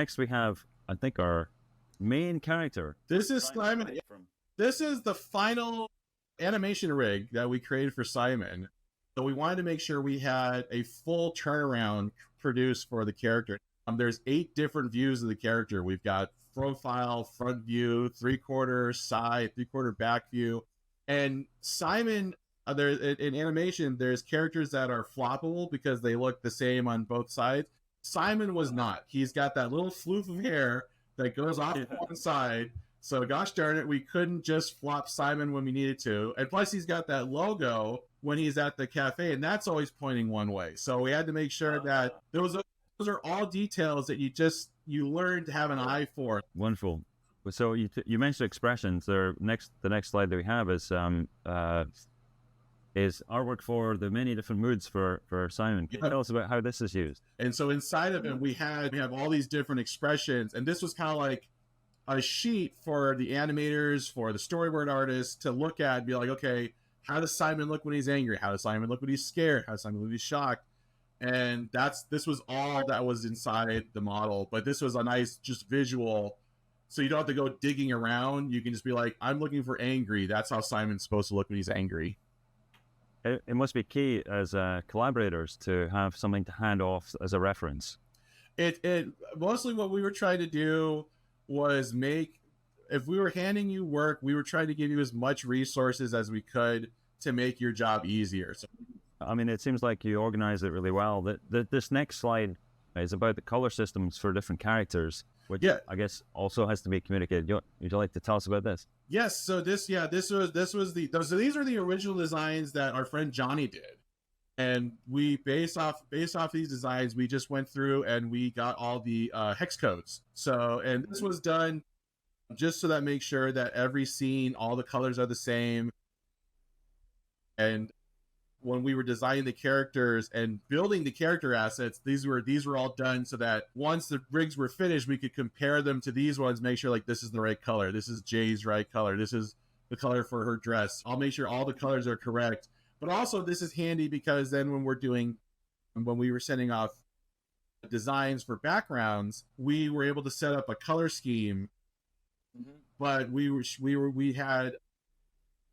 Next we have, I think, our main character. This is Simon. This is the final animation rig that we created for Simon. So we wanted to make sure we had a full turnaround produced for the character. There's 8 different views of the character. We've got profile, front view, 3/4 side, 3/4 back view. And Simon, there in animation, there's characters that are floppable because they look the same on both sides. Simon was not. He's got that little floof of hair that goes off one side. So gosh darn it, we couldn't just flop Simon when we needed to. And plus he's got that logo when he's at the cafe, and that's always pointing one way. So we had to make sure that those are all details that you learn to have an eye for. Wonderful. So you mentioned expressions. The next slide that we have is artwork for the many different moods for Simon. Can you tell us about how this is used? And so inside of it, we have all these different expressions, and this was kind of like a sheet for the animators, for the storyboard artists to look at and be like, okay, how does Simon look when he's angry? How does Simon look when he's scared? How does Simon look when he's shocked? And this was all that was inside the model, but this was a nice just visual, so you don't have to go digging around. You can just be like, I'm looking for angry. That's how Simon's supposed to look when he's angry. It must be key as collaborators to have something to hand off as a reference. It mostly what we were trying to do was if we were handing you work, we were trying to give you as much resources as we could to make your job easier. So, I mean, it seems like you organize it really well. This next slide is about the color systems for different characters, which I guess also has to be communicated. Would you like to tell us about this? Yes. So these are the original designs that our friend Johnny did. And we, based off these designs, we just went through and we got all the hex codes. So, and this was done just so that makes sure that every scene, all the colors are the same. And when we were designing the characters and building the character assets, these were all done so that once the rigs were finished, we could compare them to these ones, make sure like this is the right color, this is Jay's right color, this is the color for her dress. I'll make sure all the colors are correct. But also this is handy because then when we were sending off designs for backgrounds, we were able to set up a color scheme, but we had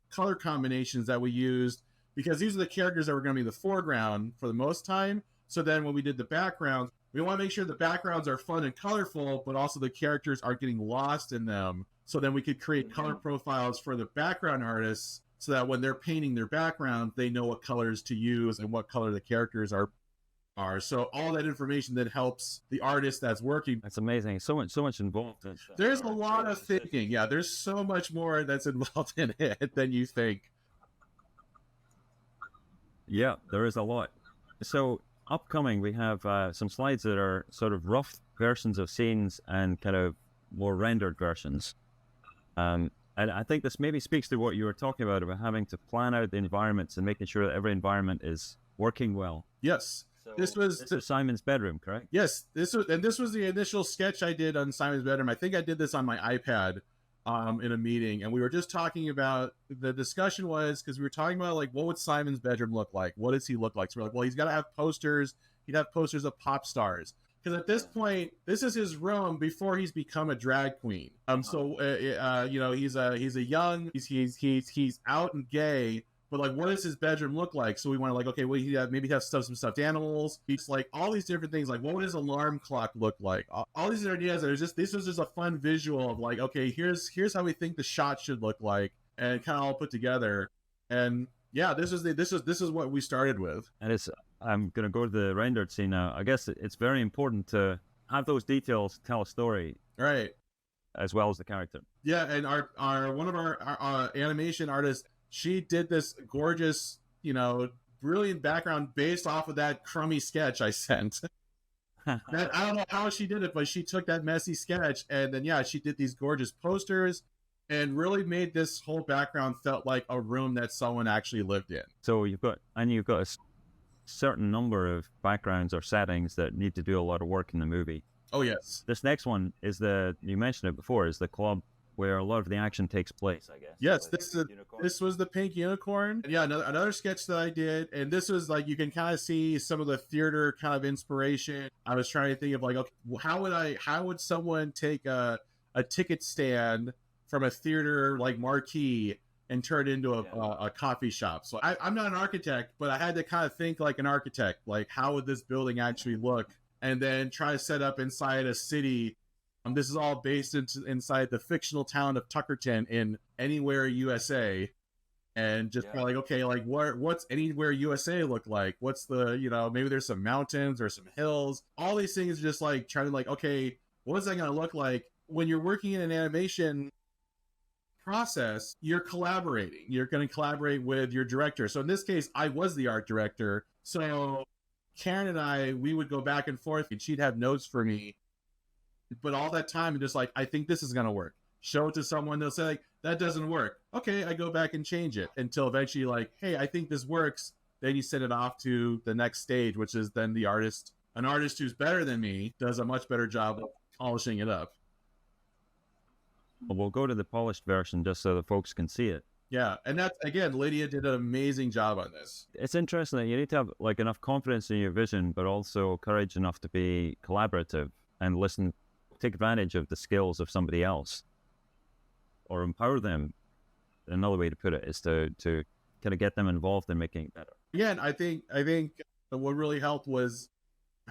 color combinations that we used because these are the characters that were going to be the foreground for the most time. So then when we did the backgrounds, we want to make sure the backgrounds are fun and colorful, but also the characters aren't getting lost in them. So then we could create color profiles for the background artists so that when they're painting their background, they know what colors to use and what color the characters are. So all that information then helps the artist that's working. That's amazing. So much involved. There's a lot of thinking. Yeah, there's so much more that's involved in it than you think. Yeah, there is a lot. So upcoming, we have some slides that are sort of rough versions of scenes and kind of more rendered versions. And I think this maybe speaks to what you were talking about having to plan out the environments and making sure that every environment is working well. Yes. So this was Simon's bedroom, correct? Yes. This was the initial sketch I did on Simon's bedroom. I think I did this on my iPad in a meeting, and we were just talking about, the discussion was, because we were talking about like, what would Simon's bedroom look like? What does he look like? So we're like, well, he's got to have posters. He'd have posters of pop stars. Because at this point, this is his room before he's become a drag queen. You know, he's out and gay, but like, what does his bedroom look like? So we want to like, okay, well, maybe have some stuffed animals. He's like all these different things. Like, what would his alarm clock look like? All these ideas. This was just a fun visual of like, okay, here's how we think the shot should look like, and kind of all put together. And yeah, this is what we started with. And I'm going to go to the rendered scene now. I guess it's very important to have those details tell a story, right, as well as the character. Yeah, and one of our animation artists, she did this gorgeous, you know, brilliant background based off of that crummy sketch I sent. I don't know how she did it, but she took that messy sketch and then she did these gorgeous posters and really made this whole background felt like a room that someone actually lived in. So you've got a certain number of backgrounds or settings that need to do a lot of work in the movie. Oh yes. This next one is you mentioned it before, is the club where a lot of the action takes place, I guess. Yes, Like this is unicorn. this was the pink unicorn. And yeah, another sketch that I did, and this was like you can kind of see some of the theater kind of inspiration. I was trying to think of like, okay, how would someone take a ticket stand from a theater like marquee and turn it into a coffee shop? So I'm not an architect, but I had to kind of think like an architect, like how would this building actually look, and then try to set up inside a city. This is all based inside the fictional town of Tuckerton in Anywhere USA, and just like, okay, like what's Anywhere USA look like? What's the, maybe there's some mountains or some hills. All these things just like trying to like, okay, what is that going to look like? When you're working in an animation process, you're collaborating. You're going to collaborate with your director. So in this case, I was the art director. So Karen and I, we would go back and forth, and she'd have notes for me. But all that time, I'm just like, I think this is going to work. Show it to someone, they'll say, like, that doesn't work. Okay, I go back and change it until eventually, like, hey, I think this works. Then you send it off to the next stage, which is then the artist. An artist who's better than me does a much better job of polishing it up. Well, we'll go to the polished version just so the folks can see it. Yeah, and that's, again, Lydia did an amazing job on this. It's interesting that you need to have like enough confidence in your vision, but also courage enough to be collaborative and take advantage of the skills of somebody else, or empower them. Another way to put it is to kind of get them involved in making it better. Yeah, and I think what really helped was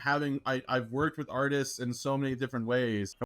I've worked with artists in so many different ways.